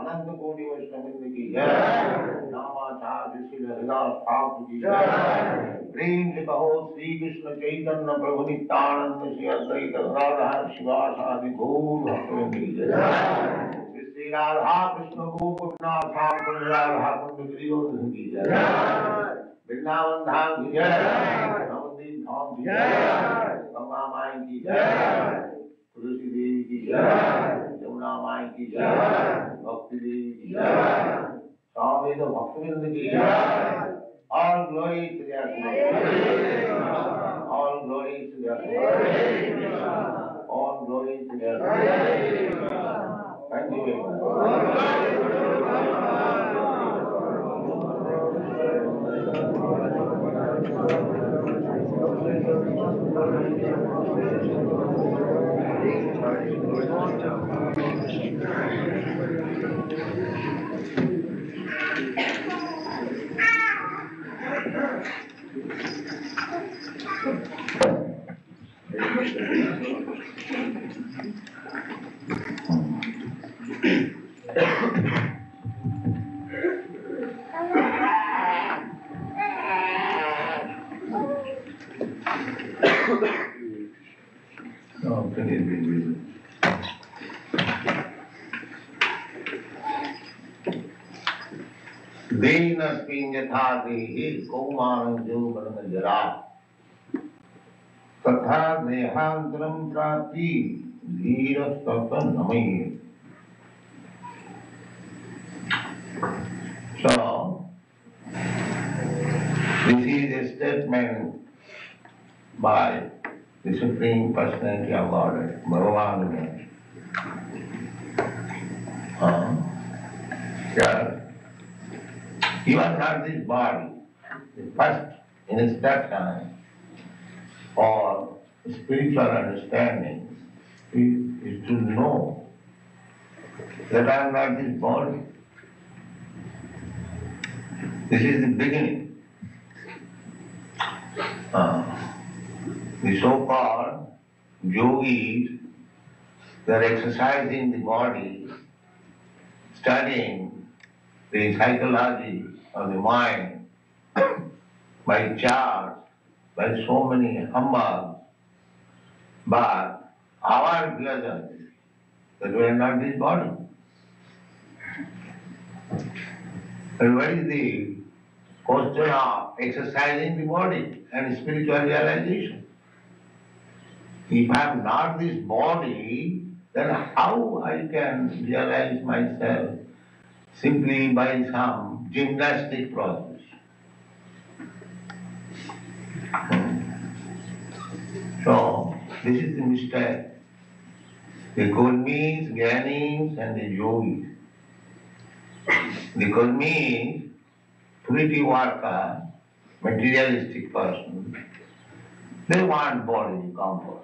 अनंत कोटि वैष्णव की जय, नामाचार्य श्री हरिदास ठाकुर की जय। प्रेम से कहो श्री कृष्ण चैतन्य प्रभु नित्यानंद श्री अद्वैत गदाधर शिवासादि गौर भक्तवृंद की जय। श्री राधा कृष्ण गोकुलनाथ ठाकुर राधा कुंड गिरिवर्धन की जय। वृंदावन धाम की जय, नवदीप धाम की जय, गंगा माई की जय, तुलसी देवी की जय, यमुना माई की जय, भक्ति देवी की जय, स्वामी तो भक्तवृंद की जय। All glory to their Lord. All glory to their Lord. All glory to their Lord. Thank you very Dena pinyatha dehi kaumanam jyobanam jara tatha dehantram prati dhira tata namai. So, this is a statement by the Supreme Personality of Godhead, Bhagavan. Yeah. He was not this body. The first instruction for spiritual understanding is to know that I am not this body. This is the beginning. The so-called yogis, they are exercising the body, studying the psychology of the mind by charts, by so many humbugs, but our pleasure is that we are not this body. And what is the question of exercising the body and spiritual realization? If I am not this body, then how I can realize myself simply by some gymnastic process? So, this is the mistake. The Kurmis, Gyanis and the Yogis. The Kurmis, pretty worker, materialistic person, they want bodily comforts.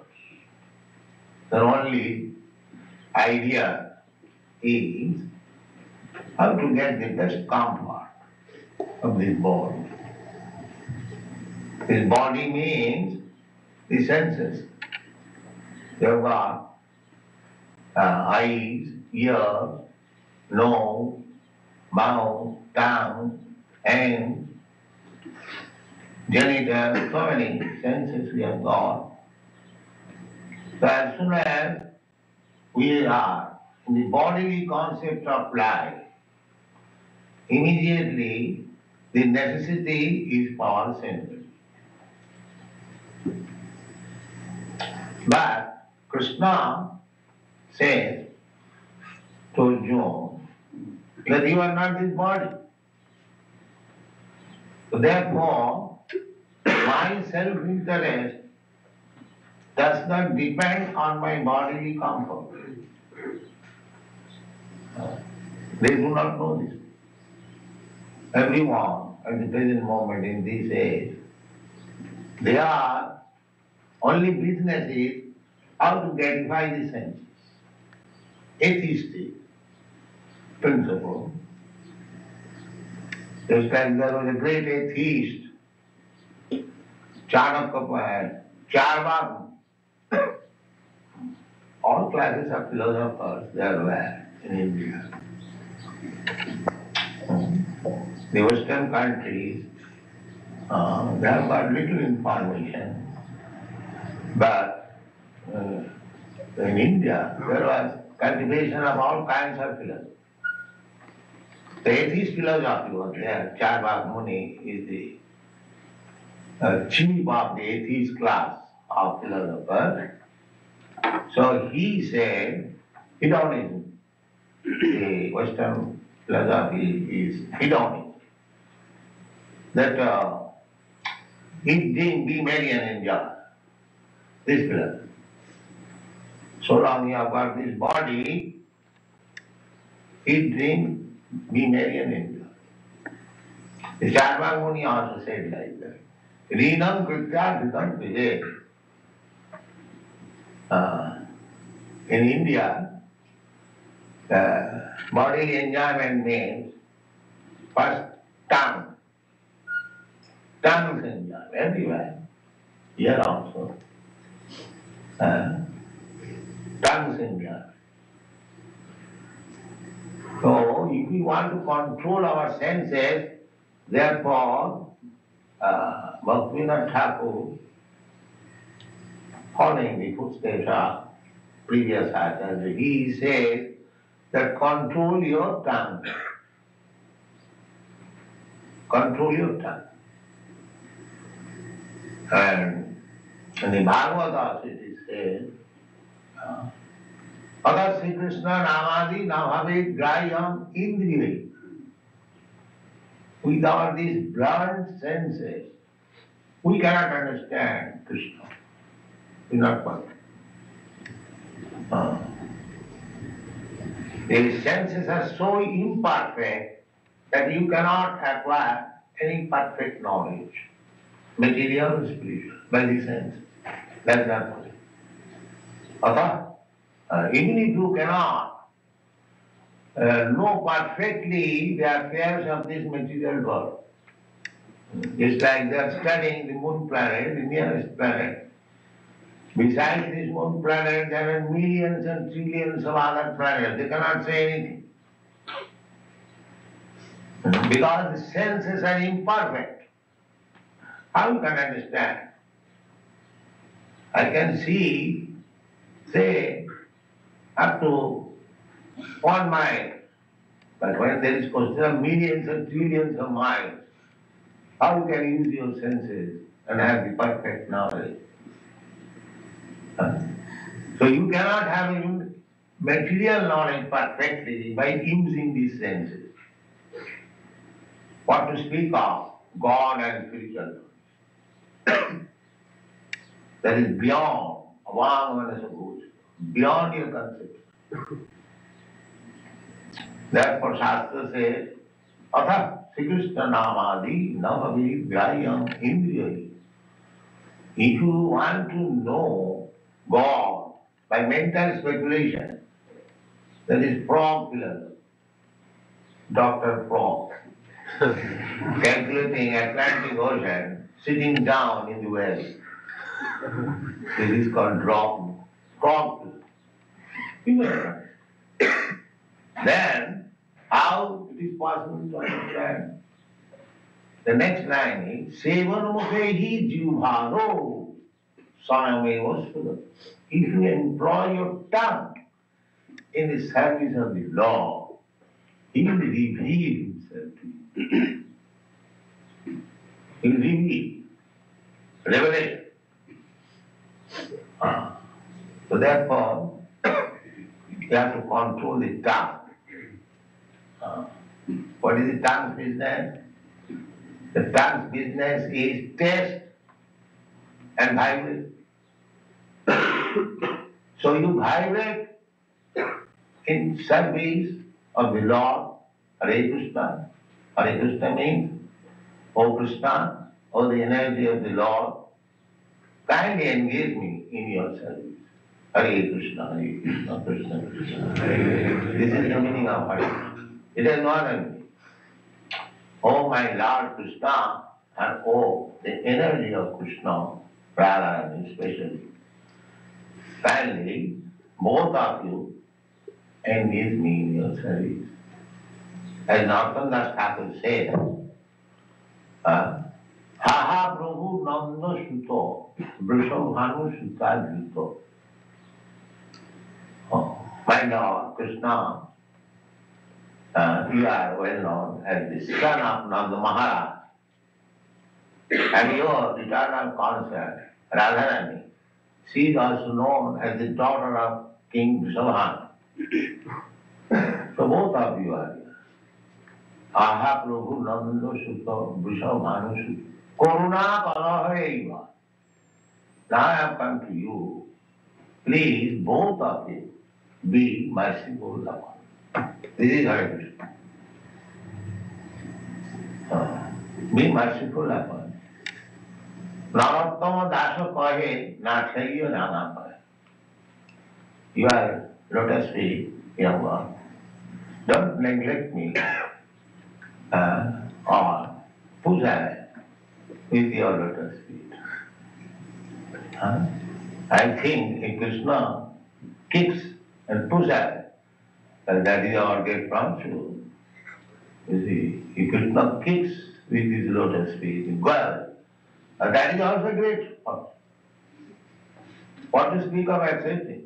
Their only idea is how to get the best comfort of this body. This body means the senses. You have got eyes, ears, nose, mouth, tongue, hands, genitals, so many senses we have got. So as soon as we are in the bodily concept of life, immediately the necessity is for senses. But Krishna says to Arjuna that you are not this body. So therefore, my self-interest does not depend on my bodily comfort. They do not know this. Everyone at the present moment in this age, their only business is how to gratify the senses. Atheistic principle. Just like there was a great atheist, Chanakya, Charvak, all classes of philosophers there were in India. The Western countries, they have got little information, but in India there was cultivation of all kinds of philosophy. The atheist philosophy was there. Charvak Muni is the chief of the atheist class of philosophers. So he said, hedonism, the Western philosophy is hedonism. That eat, drink, be merry and enjoy. This philosophy. So long you have got this body, eat, drink, be merry and enjoy. The Charvak Muni also said like that. Rinam kritya dhritam vijay. In India, bodily enjoyment means first tongue. Tongues enjoy everywhere. Here also. Tongues enjoy. So if we want to control our senses, therefore Bhaktivinoda Thakur, following the footsteps of previous acharyas, he says that control your tongue. Control your tongue. And in the Bhagavatam it is said, Agar Sri Krishna Namadi Navave Grayam Indriya. Without these blunt senses, we cannot understand Krishna. We not possible. The senses are so imperfect that you cannot acquire any perfect knowledge, material or spiritual, by the senses. That's not possible. Even if you cannot know perfectly the affairs of this material world, it's like they are studying the moon planet, the nearest planet. Besides this moon planet, there are millions and trillions of other planets. They cannot say anything. Because the senses are imperfect. How you can understand? I can see, say, up to 1 mile. But when there is question of millions and trillions of miles, how you can use your senses and have the perfect knowledge? So you cannot have material knowledge perfectly by using these senses. What to speak of God and spiritual knowledge? That is beyond beyond your concept. Therefore Shastra says, Atha Sri Krishna Namadi Navavi Vyayam Indriya. If you want to know God by mental speculation, that is frog philosophy. Dr. Frog, calculating Atlantic Ocean, sitting down in the well. This is called frog philosophy. Then, how it is possible to understand? The next line is, Sevanamukhehi jivhano samameva sudha. If you employ your tongue in the service of the law, he will reveal himself to you. He will reveal. Revelation. So therefore, you have to control the tongue. What is the tongue's business? The tongue's business is taste and vibrate. So you vibrate in service of the Lord, Hare Krishna. Hare Krishna means, O Krishna, O the energy of the Lord, kindly engage me in your service. Hare Krishna, Hare Krishna, Krishna Krishna, Hare Hare. This is the meaning of Hare Krishna. It has no other meaning. O my Lord Krishna, and O the energy of Krishna, Radharani especially. Finally, both of you engage me in your service. As Narottam Thakur said, Ha ha Prabhu Nanda Suto, Vrishabhanu Sutta Drito. Oh, my Lord Krishna, you are well known as the son of Nanda Maharaj, and your eternal consort, Radharani, she is also known as the daughter of King Vrishabhanu. So both of you are here. Aha Prabhu Nanda Sutta Vrishabhanu Sutta. Karuna Kalahaiva. Now I have come to you. Please, both of you, be merciful upon. This is Hare Krishna. Be merciful upon. Narottama Dasa kahe, na chaiyo na pahe. You are lotus feet, young one. Don't neglect me or puja with your lotus feet. I think if Krishna kicks and puja, that is our get from you. You see, if Krishna kicks with his lotus feet, well, that is also great. What to speak of accepting?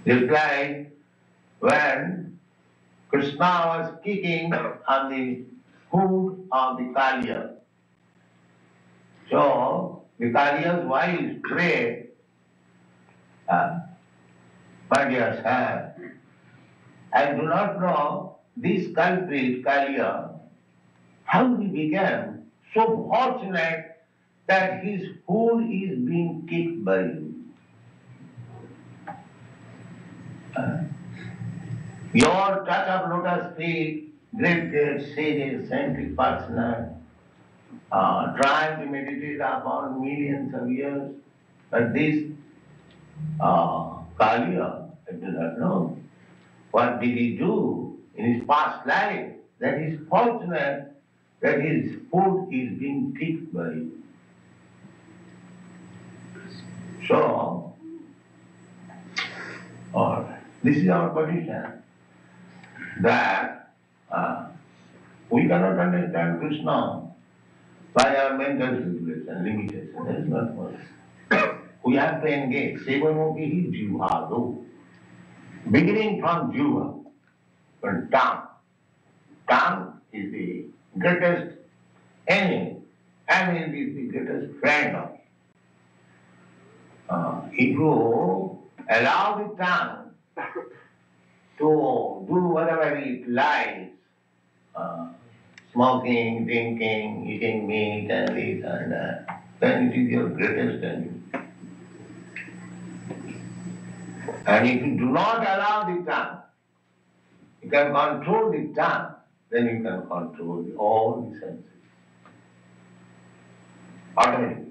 Reply, when Krishna was kicking on the hood of the Kaliya, so the Kaliya's wife prayed, my dear sir, I do not know this culprit Kaliya, how he became so fortunate that his hood is being kicked by you. Your touch of lotus feet, great sages, saintly personal, trying to meditate upon millions of years, but this Kaliya, I do not know. What did he do in his past life that is fortunate that his food is being kicked by you? So, this is our position, that we cannot understand Krishna by our mental regulation, limitation. That is not possible. We have to engage. Sevamokihi jivhado. Beginning from jiva, from tongue. Tongue is the greatest enemy, and it is the greatest friend of you. If you allow the tongue to do whatever it likes, smoking, drinking, eating meat and this and that, then it is your greatest enemy. And if you do not allow the tongue, you can control the tongue, then you can control all the senses. Automatically.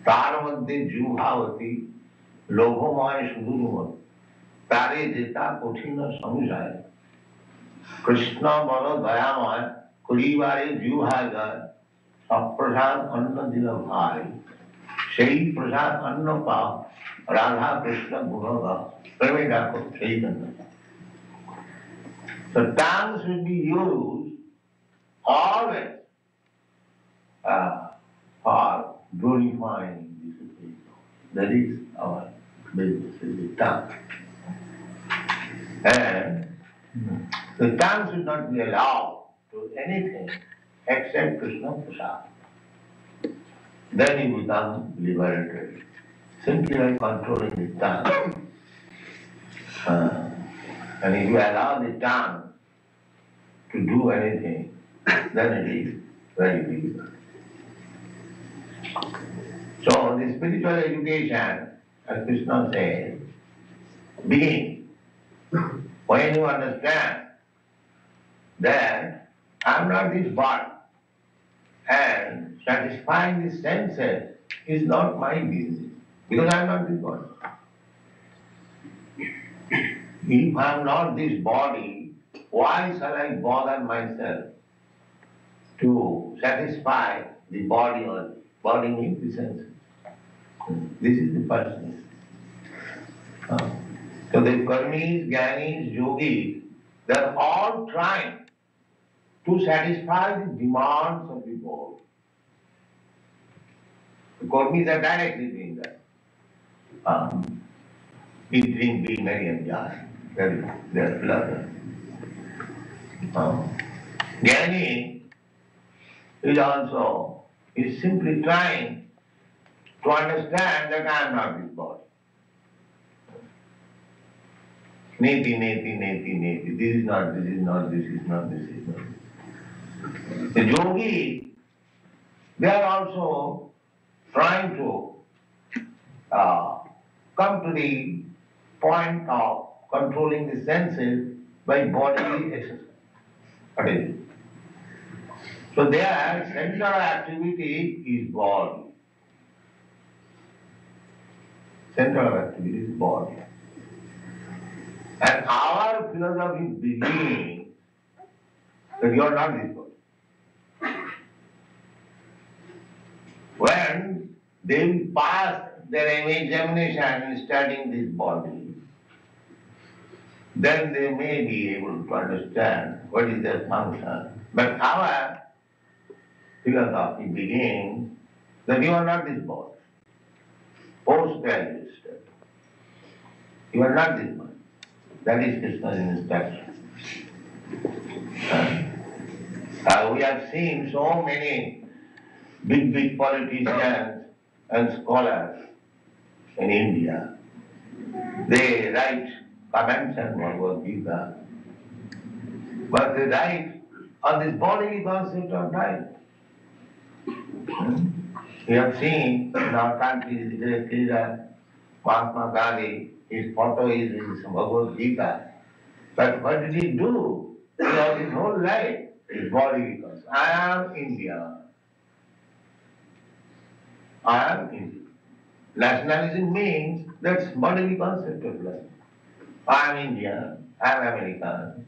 তার মধ্যে জুহাবতী লোভময় সুদূরময় তারে যেতা কঠিন সংশয় কৃষ্ণ বল দয়াময় করিবারে জুহা যায় সপ্রসাদ অন্ন দিল ভাই সেই প্রসাদ অন্ন পাও রাধা কৃষ্ণ গুণগা প্রেমে ডাকো সেই জন্য So tongue should be used always for glorifying the Supreme Lord. That is our business, is the tongue. And the tongue should not be allowed to anything except Krishna Prasad. Then you become liberated. Simply by controlling the tongue. And if you allow the tongue to do anything, then it is very difficult. So the spiritual education, as Krishna says, begins when you understand that I am not this body and satisfying the senses is not my business because I am not this body. If I am not this body, why shall I bother myself to satisfy the body or body means the senses. This is the first thing. So the karmis, jnanis, yogis, they are all trying to satisfy the demands of the body. The karmis are directly doing that. Eat, drink, be merry, and enjoy. They are pleasant. Jnani is simply trying to understand that I am not this body. Neti, neti, neti, neti. This is not, this is not, this is not, this is not. The yogi, they are also trying to come to the point of controlling the senses by bodily exercise. What is it? So their center of activity is body. Center of activity is body. And our philosophy begins that you are not this body. When they will pass their examination in studying this body, then they may be able to understand what is their function. But our philosophy begins that you are not this body. Postgraduate study. You are not this body. That is Krishna's instruction. We have seen so many big politicians and scholars in India. They write comments on Bhagavad Gita, but they write on this bodily concept of life. We have seen in our country, the great leader, Mahatma Gandhi, his photo is in Bhagavad Gita. But what did he do? Throughout his whole life, his bodily concept. I am India. I am Indian. Nationalism means that's bodily concept of life. I am Indian, I am American,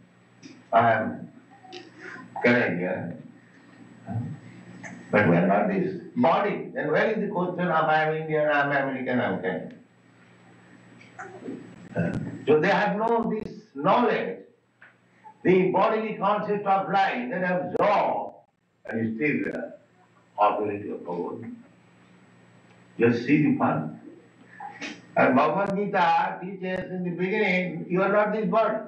I am Canadian. But we are not this body. Then where is the question of I am Indian, I am American, I am Canadian? So they have no this knowledge, the bodily concept of life that absorbed and is still the authority of Bhagavad. Just see the fun. And Bhagavad Gita teaches in the beginning, you are not this body.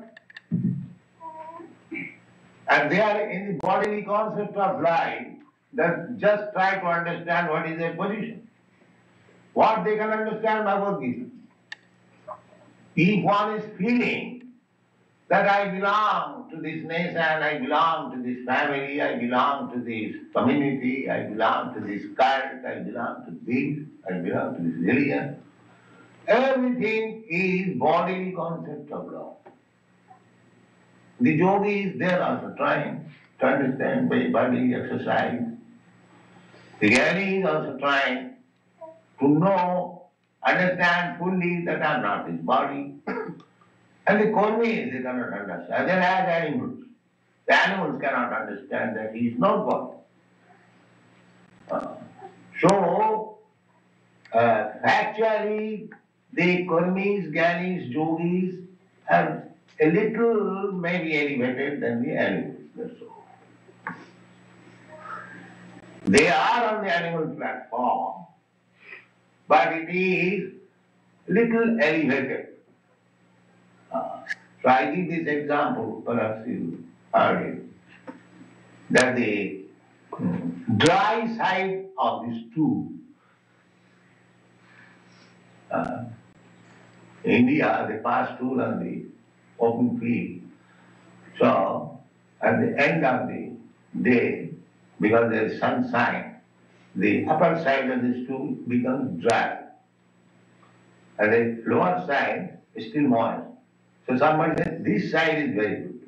And they are in the bodily concept of life that just try to understand what is their position. What they can understand Bhagavad Gita. If one is feeling that I belong to this nation, I belong to this family, I belong to this community, I belong to this cult, I belong to this, I belong to this religion, everything is bodily concept of love. The yogis, they are also trying to understand by bodily exercise. The jnani is also trying to know, understand fully that I am not this body. And the karmis, they cannot understand. They are as animals. The animals cannot understand that he is not body. Actually, the karmis, jnanis, yogis are a little maybe elevated than the animals. That's all. They are on the animal platform, but it is little elevated. So I give this example, perhaps you heard it, that the dry side of the stool, India, they pass stool on the open field. So at the end of the day, because there is sunshine, the upper side of the stool becomes dry. And the lower side is still moist. So somebody says, this side is very good.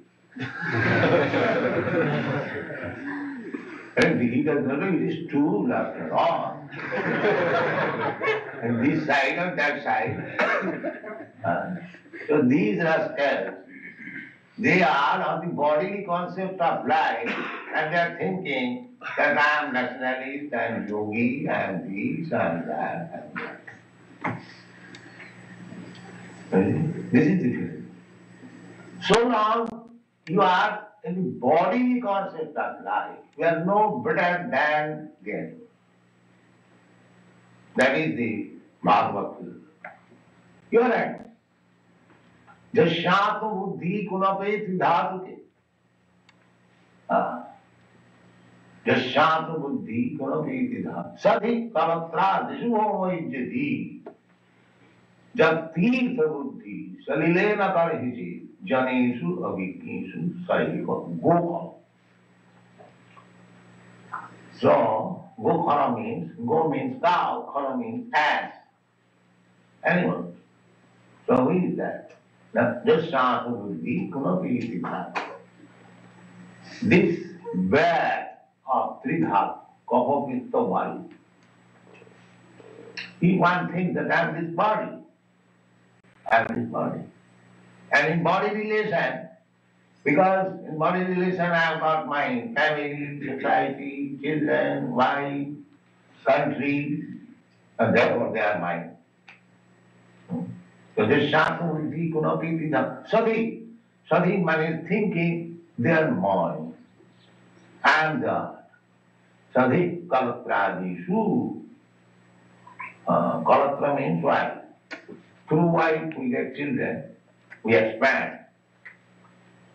And he does not know it is stool after all. And this side or that side. So these rascals, They are on the bodily concept of life and they are thinking that I am nationalist, I am yogi, I am this, I am that, This is the feeling. So long you are in the bodily concept of life, you are no better than the animal. That is the Bhagavad. You are right. Jashyatma buddhi kunapeti dhatuke. Jashyatma buddhi kunapeti dhatuke. Sadhi kalatra dishu homoijyati. जब तीर्थ बुद्धि सलिले न कर हिचे जनेषु अभिज्ञेषु सैव Gokhale. So gokhara means go means cow, khala means ass, animal. So who is that? Just shanta buddhi kunapiti dhatu. This bag of tridhatu, kaho pitta vayu. He one thinks that I am this body. I am this body. And in body relation, because in body relation I have got my family, society, children, wife, country, and therefore they are mine. So this Shanta Buddhi Kunapiti Sati. Sati means thinking they are mine. I am God. Sati Kalatrādishu. Kalatra means wife. Through wife we get children, we expand.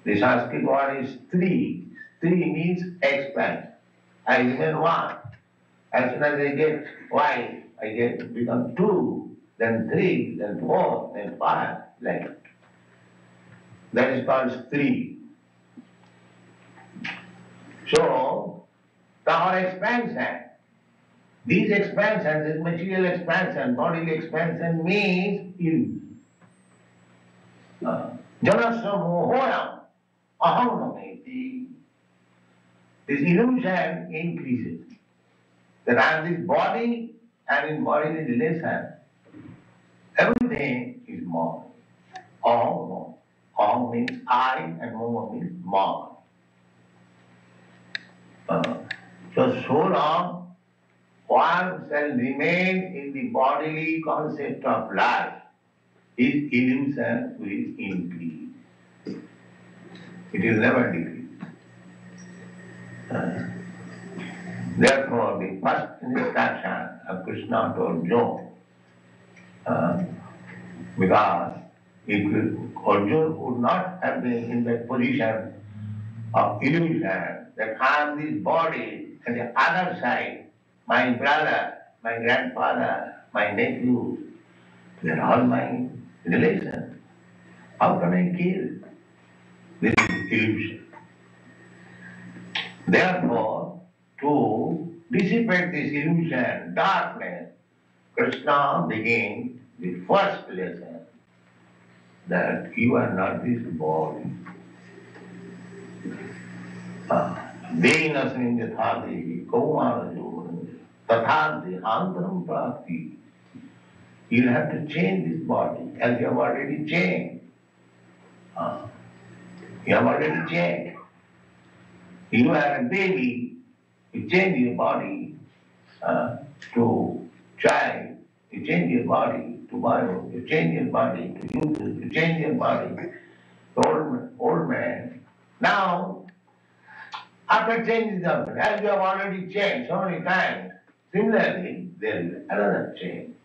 The Sanskrit word is three. Three means expand. I remain one. As soon as I get wife, I become two, then three, then four, then five, like that. That is called three. So, our expansion, these expansion, this material expansion, bodily expansion means illusion. Janasya mohoyam aham nameti. This illusion increases. That I am this body and in bodily relation, everything is mine. Aham, aham means I and mama means mine. So long one shall remain in the bodily concept of life, his illusion will increase. It will never decrease. Therefore, the first instruction of Krishna told Arjuna, because if Arjuna would not have been in that position of illusion, that I am this body, and the other side, my brother, my grandfather, my nephew, they are all my relations. How can I kill? This is illusion. Therefore, to dissipate this illusion, darkness, Krishna begins the first lesson that you are not this body. Dehinasmin yathadehi kaumarajo tatha dehantaram prapti. You have to change this body as you have already changed. You have already changed. You are a baby, you change your body to child, you change your body to bio, you change your body to youth, you change your body to old man. Now, after changing the body, as you have already changed so many times, similarly, there is another change.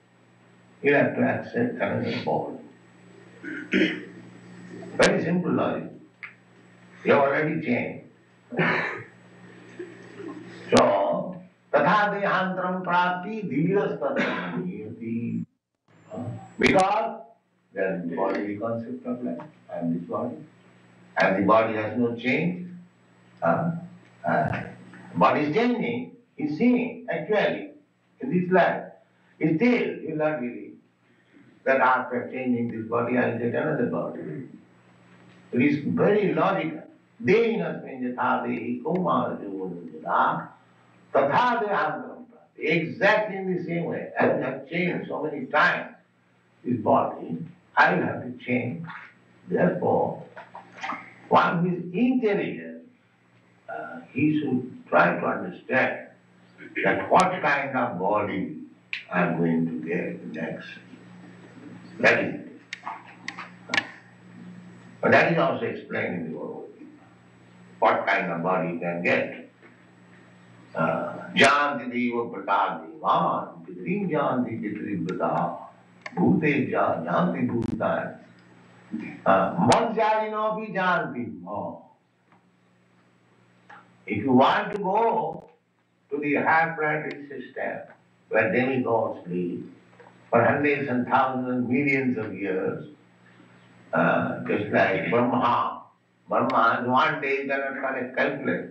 You have to accept another body. Very simple logic. You have already changed. So, tatha dehantaram prapti dhirastatra. Because there is the bodily concept of life. I am this body. And the body has no change. Body is changing. He is seeing actually in this life. Still, he will not believe that after changing this body, I will get another body. It is very logical. Dehinasmin yathadehi kaumarajo tatha dehantaram prapti. Exactly in the same way, as I have changed so many times this body, I will have to change. Therefore, One who is intelligent, he should try to understand that what kind of body I am going to get next. That is it. But that is also explained in the Bhagavad Gita. What kind of body you can get. Janti deva prata devan, pitrim janti pitrim prata, bhute janti bhutan, manjayino pi janti mo. If you want to go to the higher planetary system, where demigods live, for hundreds and thousands and millions of years, just like Brahma. Brahma, in one day you cannot calculate.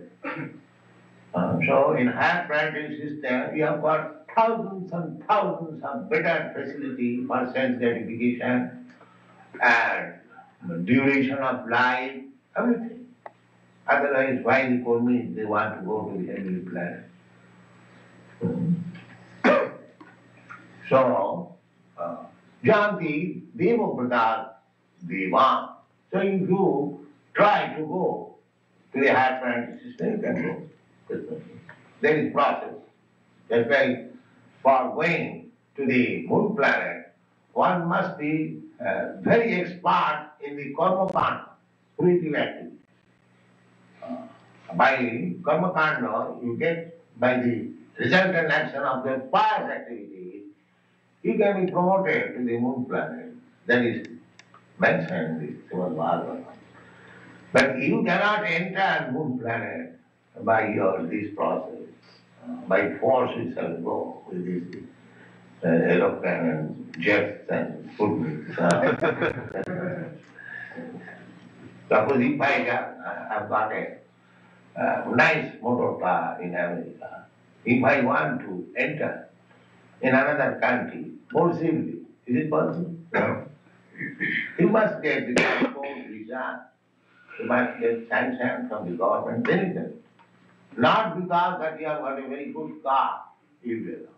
So in higher planetary system, you have got thousands and thousands of better facility for sense gratification and duration of life, everything. Otherwise, why the Kurmis, they want to go to the heavenly planet? So, Janti Deva Pradar Deva. So if you try to go to the higher planetary system, you can go. There is process. That's why for going to the moon planet, one must be very expert in the karma kanda, spiritual activity. By karma kanda, you get by the resultant action of the pious activity, you can be promoted to the moon planet. That is mentioned in the Srimad Bhagavatam. But you cannot enter moon planet by this process. By force you shall go with this aeroplane and jets and footbridge. Suppose if I've got a nice motor car in America, if I want to enter in another country forcibly, is it possible? No. You must get the passport, visa, you must get sanction from the government, then you can. Not because that you have got a very good car, you will.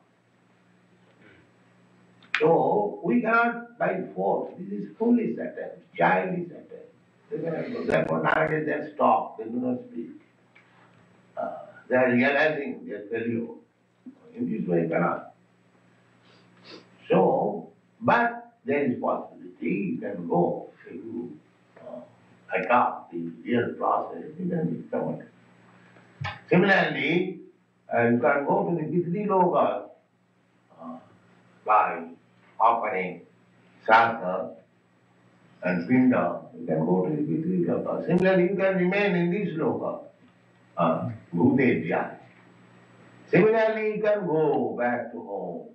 So we cannot by force. This is foolish attempt, childish attempt. They cannot go. Therefore nowadays they stop, they do not speak. They are realizing their failure. In this way cannot. So, but there is possibility you can go if you adopt the real process, you can be promoted. Similarly, you can go to the Pitri Loka by offering Sraddha and Pinda. You can go to the Pitri Loka. Similarly, you can remain in this Loka, Bhutejya. Similarly, you can go back to home.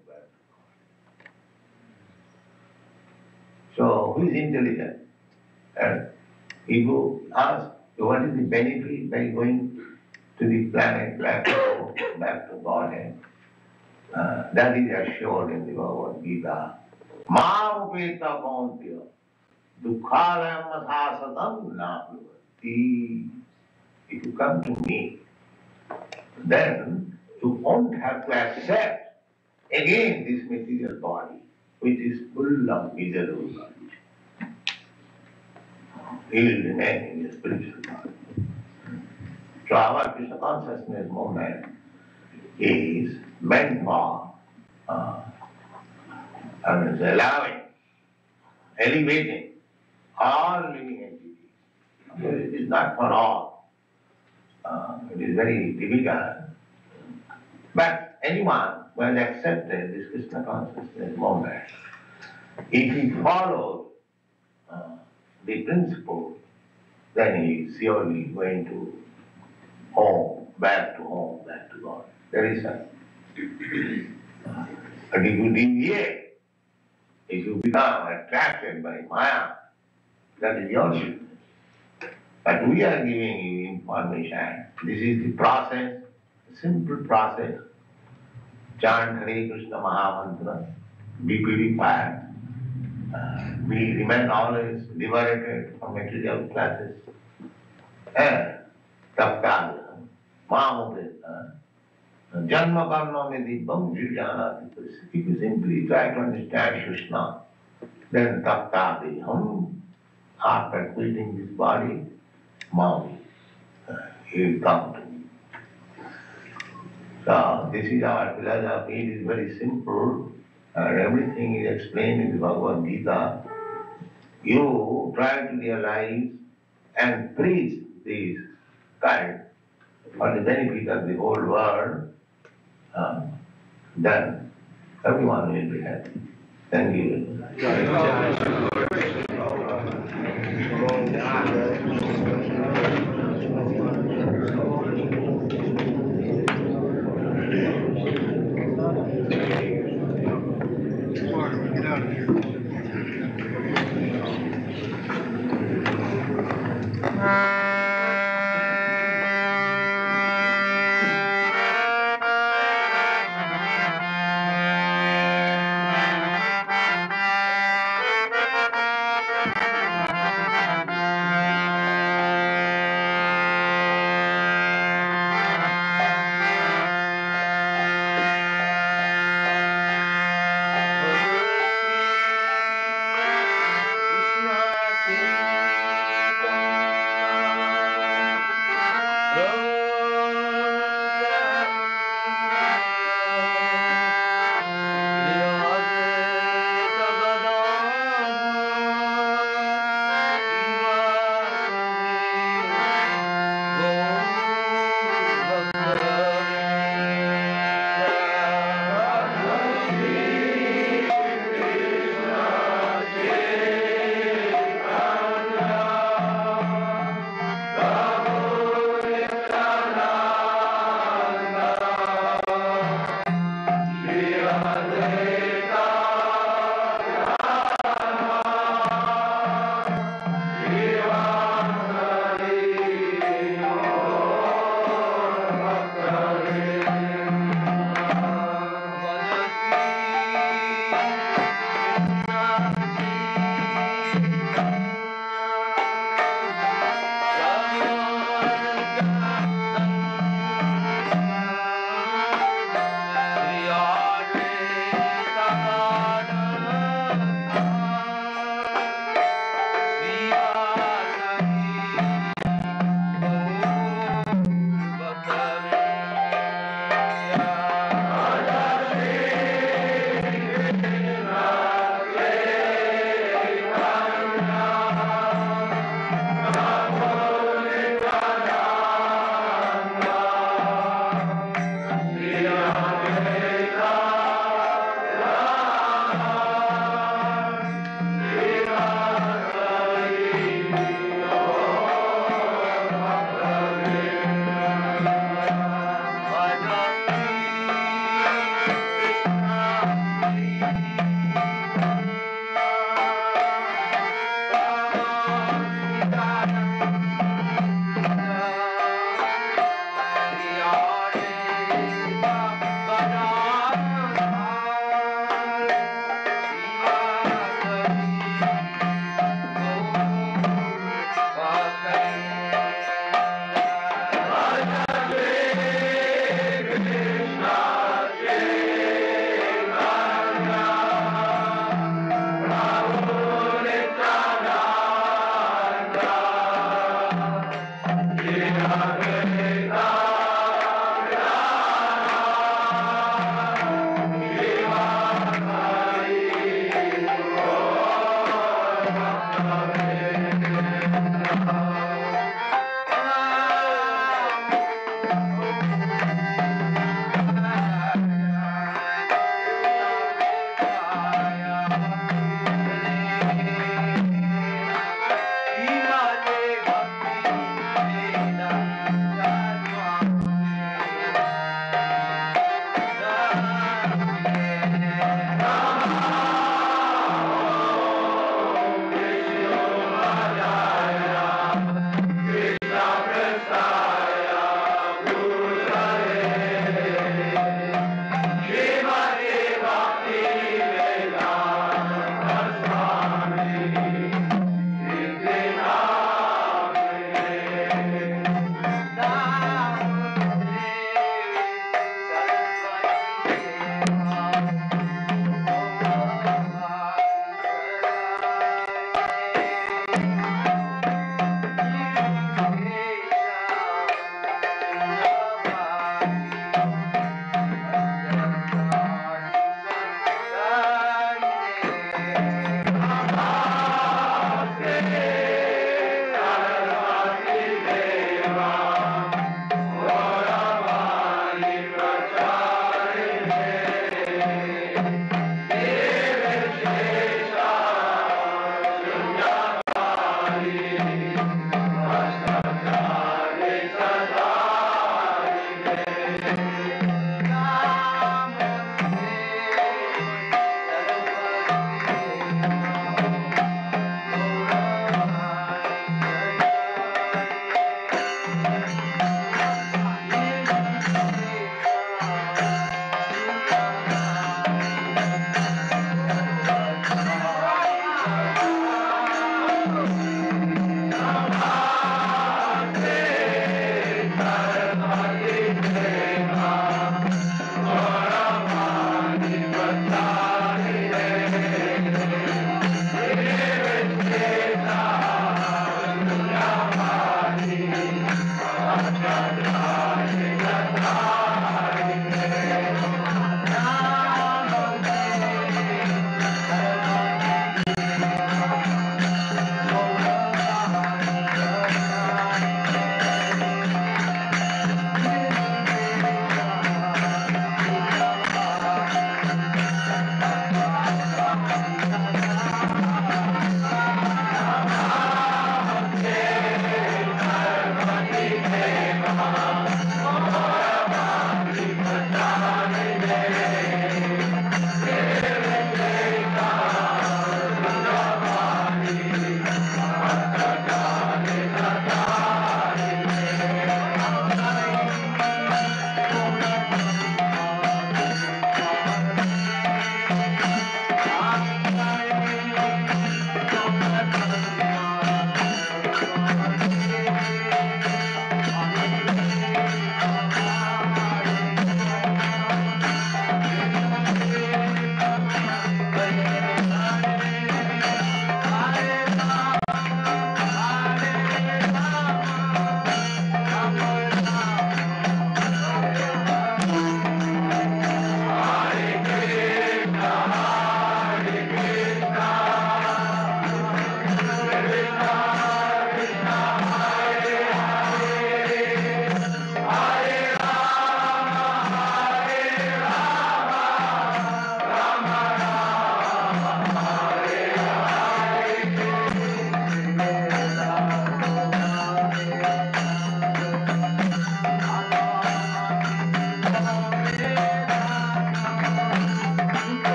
So, who is intelligent? And he go ask, what is the benefit by going to the planet, back to Godhead? That is assured in the Bhagavad Gita. Mam upeta kauntya, dukkhalayam asasatam nāpivati. If you come to me, then you won't have to accept again this material body, which is full of miserable knowledge. You will remain in the spiritual body. So our Krishna consciousness movement is meant for allowing, elevating all living entities. It is not for all. It is very difficult. But anyone who has accepted this Krishna consciousness movement, if he follows the principle, then he is surely going to home, back to God. There is a. But if you deviate, if you become attracted by Maya, that is your business. But we are giving you information. This is the process, simple process. Chant Hare Krishna Mahamantra, be purified. We remain always liberated from material classes. And tapta Mahamudita. Janma karma medibam jujana. If you simply try to understand Krishna, then tapta deham, after quitting this body, mouth. He will come to me. So this is our philosophy. It is very simple. Everything is explained in the Bhagavad Gita. You try to realize and preach this kind for the benefit of the whole world, then everyone will be happy. Thank you.